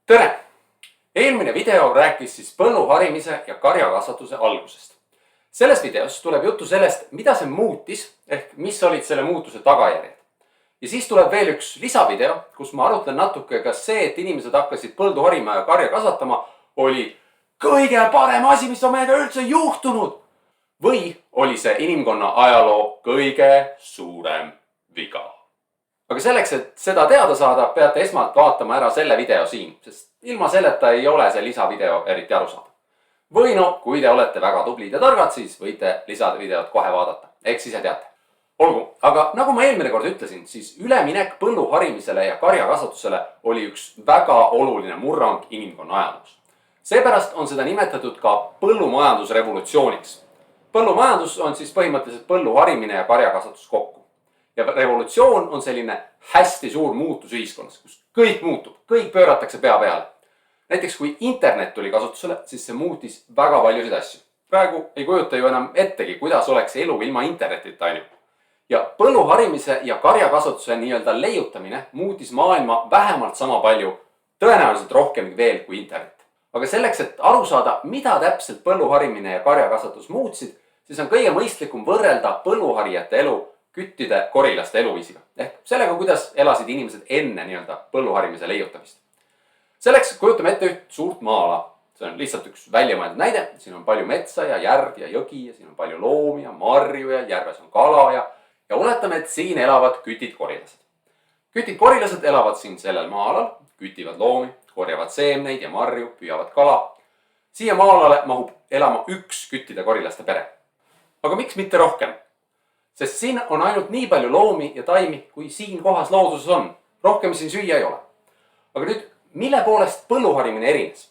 tere! Eelmine video rääkis siis põllu harimise ja karjakasvatuse algusest. Selles videos tuleb juttu sellest, mida see muutis ehk mis olid selle muutuse tagajärjed. Ja siis tuleb veel üks lisavideo, kus ma arutlen natuke, kas see, et inimesed hakkasid põldu harima ja karja kasvatama, oli kõige parem asi, mis on meiega üldse juhtunud. Või oli see inimkonna ajaloo kõige suurem viga. Aga selleks, et seda teada saada, peate esmalt vaatama ära selle video siin, sest ilma selleta ei ole see lisavideo eriti arusaadav. Või no, kui te olete väga tublid ja targad, siis võite lisavideot kohe vaadata. Ehk siis teate. Olgu, aga nagu ma eelmine kord ütlesin, siis üleminek põllu harimisele ja karjakasvatusele oli üks väga oluline murrang inimkonna ajaloos. Seepärast on seda nimetatud ka põllumajandusrevolutsiooniks. Põllumajandus on siis põhimõtteliselt põllu harimine ja karjakasvatus kokku. Ja revolutsioon on selline hästi suur muutus ühiskonnas, kus kõik muutub, kõik pööratakse pea peale. Näiteks kui internet tuli kasutusele, siis see muutis väga paljusid asju. Praegu ei kujuta ju enam ettegi, kuidas oleks elu ilma internetita ainult. Ja põllu harimise ja karjakasvatuse nii-öelda leiutamine muutis maailma vähemalt sama palju, tõenäoliselt rohkem veel kui internet. Aga selleks, et aru saada, mida täpselt põllu harimine ja karjakasvatus muutsid, siis on kõige mõistlikum võrrelda põlluharijate elu küttide korilaste eluviisiga. Ehk sellega, kuidas elasid inimesed enne nii-öelda põlluharimise leiutamist. Selleks kujutame ette üht suurt maa-ala. See on lihtsalt üks väljamõeldud näide. Siin on palju metsa ja järv ja jõgi ja siin on palju loomi ja marju ja järves on kala ja oletame, et siin elavad kütid-korilased. Kütid-korilased elavad siin sellel maa-alal, kütivad loomi, korjavad seemneid ja marju, püüavad kala. Siia maa-alale mahub elama üks küttide-korilaste pere. Aga miks mitte rohkem? Sest siin on ainult nii palju loomi ja taimi, kui siin kohas looduses on. Rohkem siin süüa ei ole. Aga nüüd, mille poolest põlluharimine erines?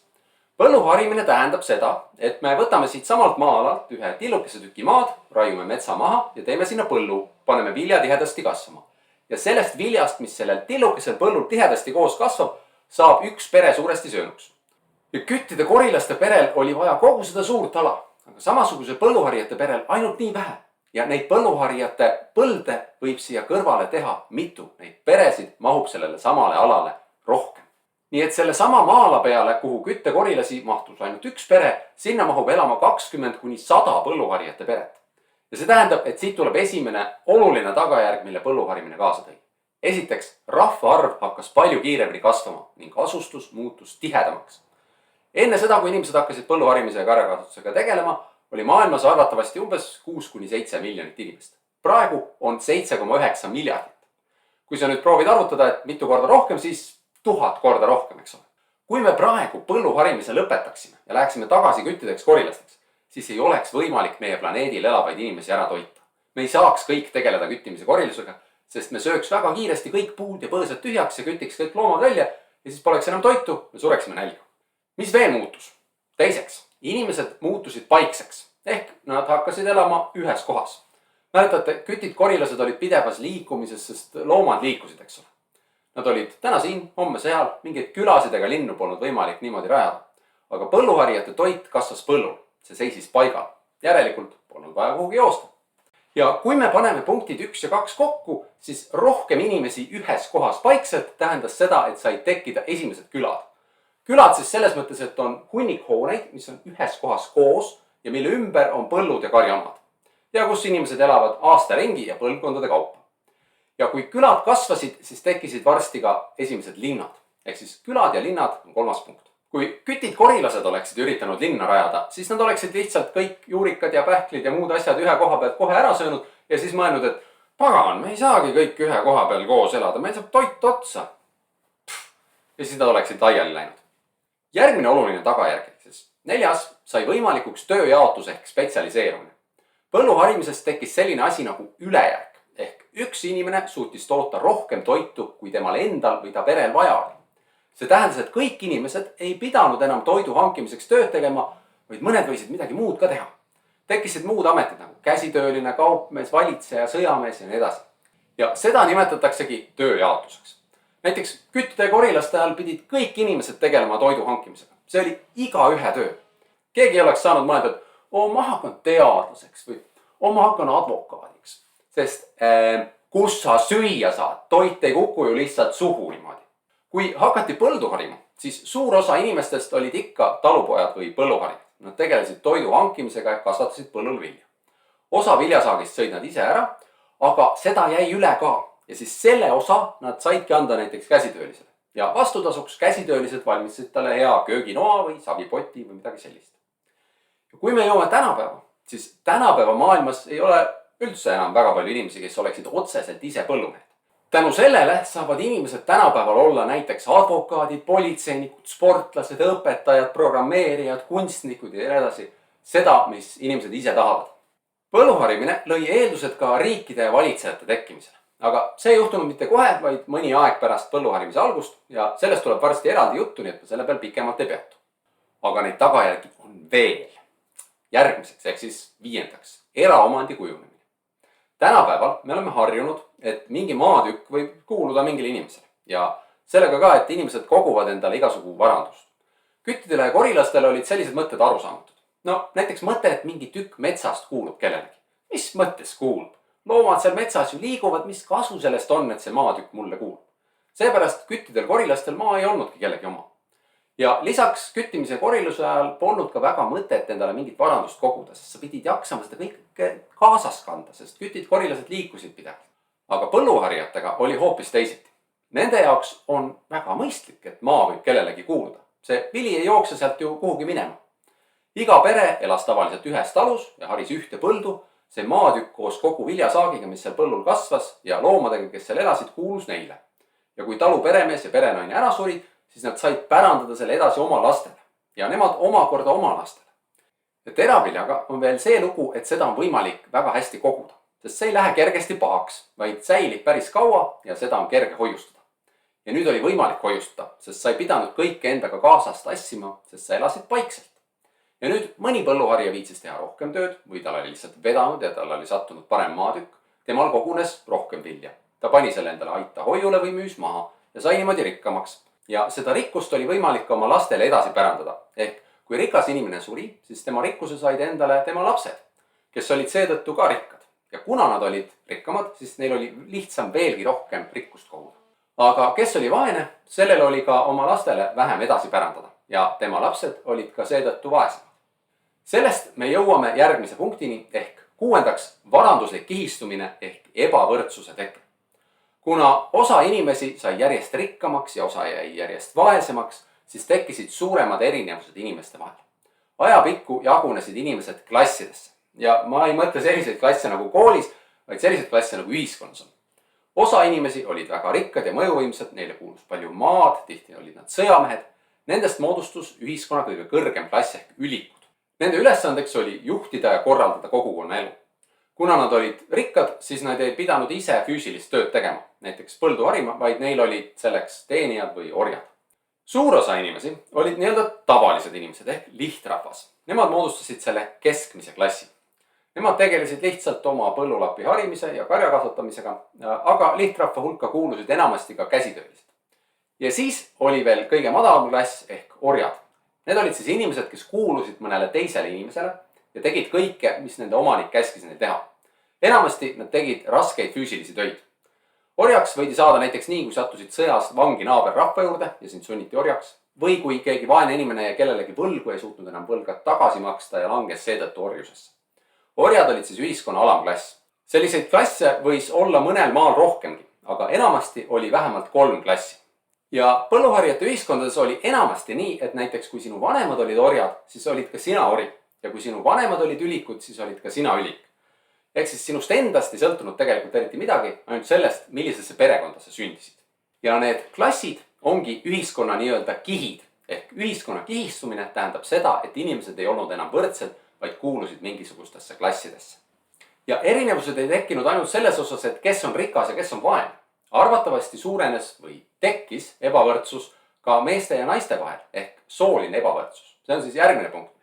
Põlluharimine tähendab seda, et me võtame siit samalt maa-alalt ühe tillukese tüki maad, raiume metsa maha ja teeme sinna põllu, paneme vilja tihedasti kasvama. Ja sellest viljast, mis sellel tillukesel põllul tihedasti koos kasvab, saab üks pere suuresti söönuks. Ja küttide korilaste perel oli vaja kogu seda suurt ala, aga samasuguse põlluharijate perel ainult nii vähe. Ja neid põlluharijate põlde võib siia kõrvale teha mitu. Neid peresid mahub sellele samale alale rohkem. Nii et selle sama maala peale, kuhu küttekorilasi mahtus ainult üks pere, sinna mahub elama 20–100 põlluharijate peret. Ja see tähendab, et siit tuleb esimene oluline tagajärg, mille põlluharimine kaasa tõi. Esiteks, rahvaarv hakkas palju kiiremini kasvama ning asustus muutus tihedamaks. Enne seda, kui inimesed hakkasid põlluharimise ja karjakasvatusega tegelema, oli maailmas arvatavasti umbes 6–7 miljonit inimest. Praegu on 7,9 miljardit. Kui sa nüüd proovid arvutada, et mitu korda rohkem, siis 1000 korda rohkem, eks ole. Kui me praegu põlluharimise lõpetaksime ja läheksime tagasi küttideks korilasteks, siis ei oleks võimalik meie planeedil elavaid inimesi ära toita. Me ei saaks kõik tegeleda küttimise korilusega, sest me sööks väga kiiresti kõik puud ja põõsad tühjaks ja kütiks kõik loomad välja ja siis poleks enam toitu, me sureksime nälga. Mis veel muutus? Teiseks, inimesed muutusid paikseks, ehk nad hakkasid elama ühes kohas. Mäletate, kütid-korilased olid pidevas liikumises, sest loomad liikusid, eks ole. Nad olid täna siin, homme seal, mingeid külasid ega linnu polnud võimalik niimoodi rajada. Aga põlluharijate toit kasvas põllul, see seisis paigal. Järelikult polnud vaja kuhugi joosta. Ja kui me paneme punktid 1 ja 2 kokku, siis rohkem inimesi ühes kohas paikselt tähendas seda, et said tekkida esimesed külad. Külad siis selles mõttes, et on hunnik hooneid, mis on ühes kohas koos ja mille ümber on põllud ja karjamaad. Ja kus inimesed elavad aasta ringi ja põlvkondade kaupa. Ja kui külad kasvasid, siis tekkisid varsti ka esimesed linnad. Ehk siis külad ja linnad on 3. punkt. Kui kütid-korilased oleksid üritanud linna rajada, siis nad oleksid lihtsalt kõik juurikad ja pähklid ja muud asjad ühe koha pealt kohe ära söönud ja siis mõelnud, et pagan, me ei saagi kõik ühe koha peal koos elada, meil saab toit otsa. Ja siis nad oleksid laiali läinud. Järgmine oluline tagajärg, siis 4. sai võimalikuks tööjaotus ehk spetsialiseerumine. Põlluharimisest tekkis selline asi nagu ülejärg, ehk üks inimene suutis toota rohkem toitu, kui temal endal või ta perel vaja oli. See tähendas, et kõik inimesed ei pidanud enam toidu hankimiseks tööd tegema, vaid mõned võisid midagi muud ka teha. Tekkisid muud ametid nagu käsitööline, kaupmees, valitseja, sõjamees ja nii edasi. Ja seda nimetataksegi tööjaotuseks. Näiteks küttide ja korilaste ajal pidid kõik inimesed tegelema toidu hankimisega. See oli igaühe töö. Keegi ei oleks saanud mõelda, et ma hakkan teadlaseks või ma hakkan advokaadiks. Sest kus sa süüa saad, toit ei kuku ju lihtsalt suhu niimoodi. Kui hakati põldu harima, siis suur osa inimestest olid ikka talupojad või põlluharijad. Nad tegelesid toidu hankimisega ja kasvatasid põllul vilja. Osa viljasaagist sõid nad ise ära, aga seda jäi üle ka ja siis selle osa nad saidki anda näiteks käsitöölisele. Ja vastutasuks käsitöölised valmistasid talle hea kööginoa või savipoti või midagi sellist. Ja kui me jõuame tänapäeva, siis tänapäeva maailmas ei ole üldse enam väga palju inimesi, kes oleksid otseselt ise põllumehed. Tänu sellele saavad inimesed tänapäeval olla näiteks advokaadid, politseinikud, sportlased, õpetajad, programmeerijad, kunstnikud ja edasi. Seda, mis inimesed ise tahavad. Põlluharimine lõi eeldused ka riikide ja valitsejate tekkimisele. Aga see ei juhtunud mitte kohe, vaid mõni aeg pärast põlluharimise algust ja sellest tuleb varsti eraldi juttu, nii et ma selle peal pikemalt ei peatu. Aga neid tagajärgi on veel. Järgmiseks ehk siis 5. eraomandi kujunemine. Tänapäeval me oleme harjunud, et mingi maatükk võib kuuluda mingile inimesele ja sellega ka, et inimesed koguvad endale igasugu varandust. Küttidele ja korilastele olid sellised mõtted arusaamatud. No näiteks mõte, et mingi tükk metsast kuulub kellelegi. Mis mõttes kuulub? Loomad seal metsas ju liiguvad, mis kasu sellest on, et see maatükk mulle kuulub. Seepärast küttidel korilastel maa ei olnudki kellegi oma. Ja lisaks küttimise koriluse ajal polnud ka väga mõtet endale mingit varandust koguda, sest sa pidid jaksama seda kõike kaasas kanda, sest kütid korilased liikusid pidevalt. Aga põlluharijatega oli hoopis teisiti. Nende jaoks on väga mõistlik, et maa võib kellelegi kuuluda. See vili ei jookse sealt ju kuhugi minema. Iga pere elas tavaliselt ühes talus ja haris ühte põldu. See maatükk koos kogu viljasaagiga, mis seal põllul kasvas ja loomadega, kes seal elasid, kuulus neile. Ja kui talu peremees ja perenaine ära surid, siis nad said pärandada selle edasi oma lastele ja nemad omakorda oma lastele. Ja teraviljaga on veel see lugu, et seda on võimalik väga hästi koguda, sest see ei lähe kergesti pahaks, vaid säilib päris kaua ja seda on kerge hoiustada. Ja nüüd oli võimalik hoiustada, sest sa ei pidanud kõike endaga kaasas tassima, sest sa elasid paikselt. Ja nüüd mõni põlluharija viitsis teha rohkem tööd või tal oli lihtsalt vedanud ja tal oli sattunud parem maatükk. Temal kogunes rohkem vilja. Ta pani selle endale aita hoiule või müüs maha ja sai niimoodi rikkamaks. Ja seda rikkust oli võimalik ka oma lastele edasi pärandada. Ehk kui rikas inimene suri, siis tema rikkuse said endale tema lapsed, kes olid seetõttu ka rikkad. Ja kuna nad olid rikkamad, siis neil oli lihtsam veelgi rohkem rikkust koguda. Aga kes oli vaene, sellel oli ka oma lastele vähem edasi pärandada ja tema lapsed olid ka seetõttu vaesemad. Sellest me jõuame järgmise punktini ehk 6. varanduslik kihistumine ehk ebavõrdsuse teke. Kuna osa inimesi sai järjest rikkamaks ja osa jäi järjest vaesemaks, siis tekkisid suuremad erinevused inimeste vahel. Ajapikku jagunesid inimesed klassidesse ja ma ei mõtle selliseid klasse nagu koolis, vaid selliseid klasse nagu ühiskonnas on. Osa inimesi olid väga rikkad ja mõjuvõimsad, neile kuulus palju maad, tihti olid nad sõjamehed. Nendest moodustus ühiskonna kõige kõrgem klass ehk ülikud. Nende ülesandeks oli juhtida ja korraldada kogukonna elu. Kuna nad olid rikkad, siis nad ei pidanud ise füüsilist tööd tegema, näiteks põldu harima, vaid neil olid selleks teenijad või orjad. Suur osa inimesi olid nii-öelda tavalised inimesed ehk lihtrahvas. Nemad moodustasid selle keskmise klassi. Nemad tegelesid lihtsalt oma põllulapi harimise ja karja kasvatamisega, aga lihtrahva hulka kuulusid enamasti ka käsitöölised. Ja siis oli veel kõige madalam klass ehk orjad. Need olid siis inimesed, kes kuulusid mõnele teisele inimesele ja tegid kõike, mis nende omanik käskis neil teha. Enamasti nad tegid raskeid füüsilisi töid. Orjaks võidi saada näiteks nii, kui sattusid sõjas vangi naaber rahva juurde ja sind sunniti orjaks. Või kui keegi vaene inimene ja kellelegi võlgu ei suutnud enam võlga tagasi maksta ja langes seetõttu orjusesse. Orjad olid siis ühiskonna alamklass. Selliseid klasse võis olla mõnel maal rohkemgi, aga enamasti oli vähemalt 3 klassi. Ja põlluharijate ühiskondades oli enamasti nii, et näiteks kui sinu vanemad olid orjad, siis olid ka sina ori. Ja kui sinu vanemad olid ülikud, siis olid ka sina ülik. Ehk siis sinust endast ei sõltunud tegelikult eriti midagi, ainult sellest, millisesse perekonda sa sündisid. Ja need klassid ongi ühiskonna nii-öelda kihid. Ehk ühiskonna kihistumine tähendab seda, et inimesed ei olnud enam võrdsed, vaid kuulusid mingisugustesse klassidesse. Ja erinevused ei tekkinud ainult selles osas, et kes on rikas ja kes on vaene. Arvatavasti suurenes või tekkis ebavõrdsus ka meeste ja naiste vahel ehk sooline ebavõrdsus. See on siis järgmine punkt.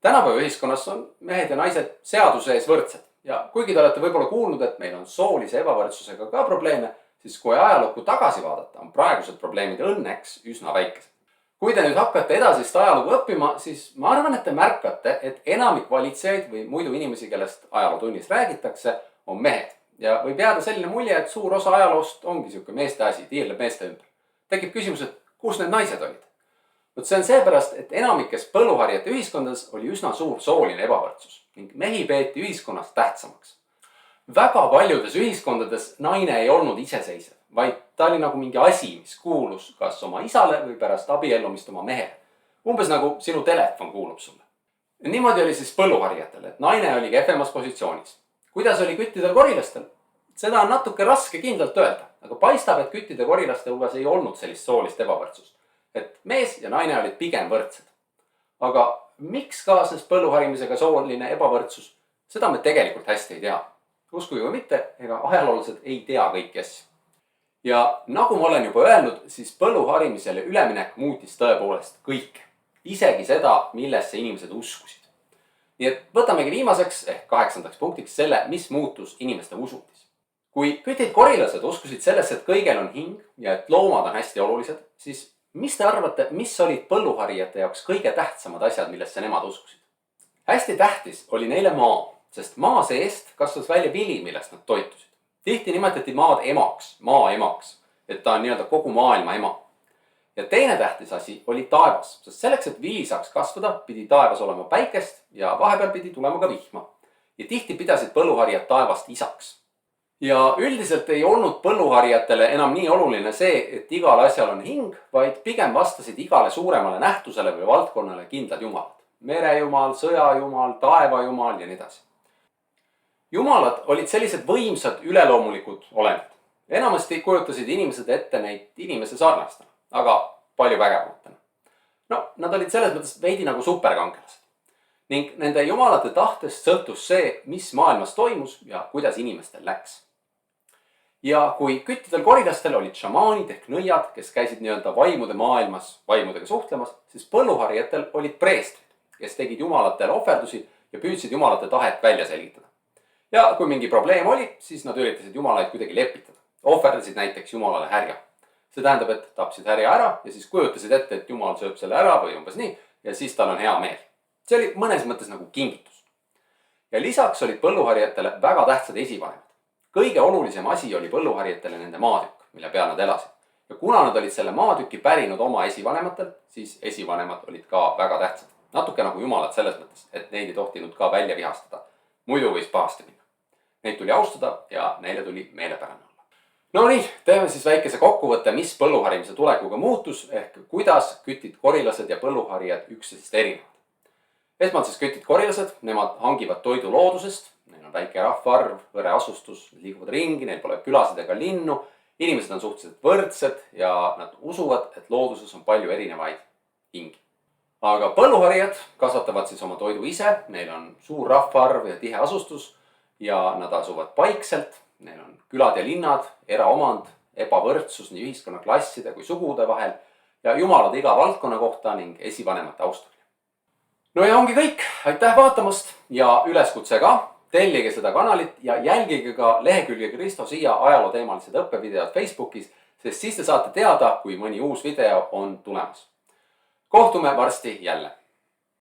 Tänapäeva ühiskonnas on mehed ja naised seaduse ees võrdsed ja kuigi te olete võib-olla kuulnud, et meil on soolise ebavõrdsusega ka probleeme, siis kui ajalukku tagasi vaadata, on praegused probleemid õnneks üsna väikesed. Kui te nüüd hakkate edasist ajalugu õppima, siis ma arvan, et te märkate, et enamik valitsejaid või muidu inimesi, kellest ajalootunnis räägitakse, on mehed. Ja võib jääda selline mulje, et suur osa ajaloost ongi siuke meeste asi, tiirleb meeste ümber. Tekib küsimus, et kus need naised olid? Vot see on seepärast, et enamikes põlluharijate ühiskondades oli üsna suur sooline ebavõrdsus ning mehi peeti ühiskonnas tähtsamaks. Väga paljudes ühiskondades naine ei olnud iseseisev, vaid ta oli nagu mingi asi, mis kuulus kas oma isale või pärast abiellumist oma mehele. Umbes nagu sinu telefon kuulub sulle. Niimoodi oli siis põlluharijatel, et naine oli kehvemas positsioonis. Kuidas oli küttidel korilastel? Seda on natuke raske kindlalt öelda, aga paistab, et küttide korilaste hulgas ei olnud sellist soolist ebavõrdsust. Et mees ja naine olid pigem võrdsed. Aga miks kaasnes põlluharimisega sooline ebavõrdsus? Seda me tegelikult hästi ei tea. Uskuge või mitte, ega ajaloolased ei tea kõiki asju. Ja nagu ma olen juba öelnud, siis põlluharimisele üleminek muutis tõepoolest kõik. Isegi seda, millesse inimesed uskusid. Nii et võtamegi viimaseks ehk 8. punktiks selle, mis muutus inimeste usundis. Kui kütid korilased uskusid sellesse, et kõigel on hing ja et loomad on hästi olulised, siis mis te arvate, mis olid põlluharijate jaoks kõige tähtsamad asjad, millesse nemad uskusid? Hästi tähtis oli neile maa, sest maa seest kasvas välja vili, millest nad toitusid. Tihti nimetati maad emaks, maa emaks, et ta on nii-öelda kogu maailma ema. Ja teine tähtis asi oli taevas, sest selleks, et vili saaks kasvada, pidi taevas olema päikest ja vahepeal pidi tulema ka vihma. Ja tihti pidasid põlluharijad taevast isaks. Ja üldiselt ei olnud põlluharijatele enam nii oluline see, et igal asjal on hing, vaid pigem vastasid igale suuremale nähtusele või valdkonnale kindlad jumalad. Merejumal, sõjajumal, taevajumal ja nii edasi. Jumalad olid sellised võimsad üleloomulikud olendid. Enamasti kujutasid inimesed ette neid inimese sarnastena, aga palju vägevamatena. No, nad olid selles mõttes veidi nagu superkangelased. Ning nende jumalate tahtest sõltus see, mis maailmas toimus ja kuidas inimestel läks. Ja kui küttidel korilastel olid šamaanid ehk nõiad, kes käisid nii-öelda vaimude maailmas vaimudega suhtlemas, siis põlluharijatel olid preestrid, kes tegid jumalatele ohverdusi ja püüdsid jumalate tahet välja selgitada. Ja kui mingi probleem oli, siis nad üritasid jumalaid kuidagi lepitada. Ohverdasid näiteks jumalale härja. See tähendab, et tapsid härja ära ja siis kujutasid ette, et jumal sööb selle ära või umbes nii ja siis tal on hea meel. See oli mõnes mõttes nagu kingitus. Ja lisaks olid põlluharijatele väga tähtsad esivanemad. Kõige olulisem asi oli põlluharijatele nende maatükk, mille peal nad elasid. Ja kuna nad olid selle maatüki pärinud oma esivanematelt, siis esivanemad olid ka väga tähtsad. Natuke nagu jumalad selles mõttes, et neid ei tohtinud ka välja vihastada. Muidu võis pahasti minna. Neid tuli austada ja neile tuli meelepärane olla. No nii, teeme siis väikese kokkuvõtte, mis põlluharimise tulekuga muutus ehk kuidas kütid korilased ja põlluharijad üksteisest erinevad. Esmalt siis kütid korilased, nemad hangivad toidu loodusest, neil on väike rahvaarv, hõre asustus, liiguvad ringi, neil pole külasid ega linnu, inimesed on suhteliselt võrdsed ja nad usuvad, et looduses on palju erinevaid hingi. Aga põlluharijad kasvatavad siis oma toidu ise, neil on suur rahvaarv ja tihe asustus ja nad asuvad paikselt, neil on külad ja linnad, eraomand, ebavõrdsus nii ühiskonnaklasside kui sugude vahel ja jumalad iga valdkonna kohta ning esivanemate austamine. No ja ongi kõik, aitäh vaatamast ja üleskutse ka, tellige seda kanalit ja jälgige ka lehekülge Kristo Siia ajalooteemalised õppevideod Facebookis, sest siis te saate teada, kui mõni uus video on tulemas. Kohtume varsti jälle.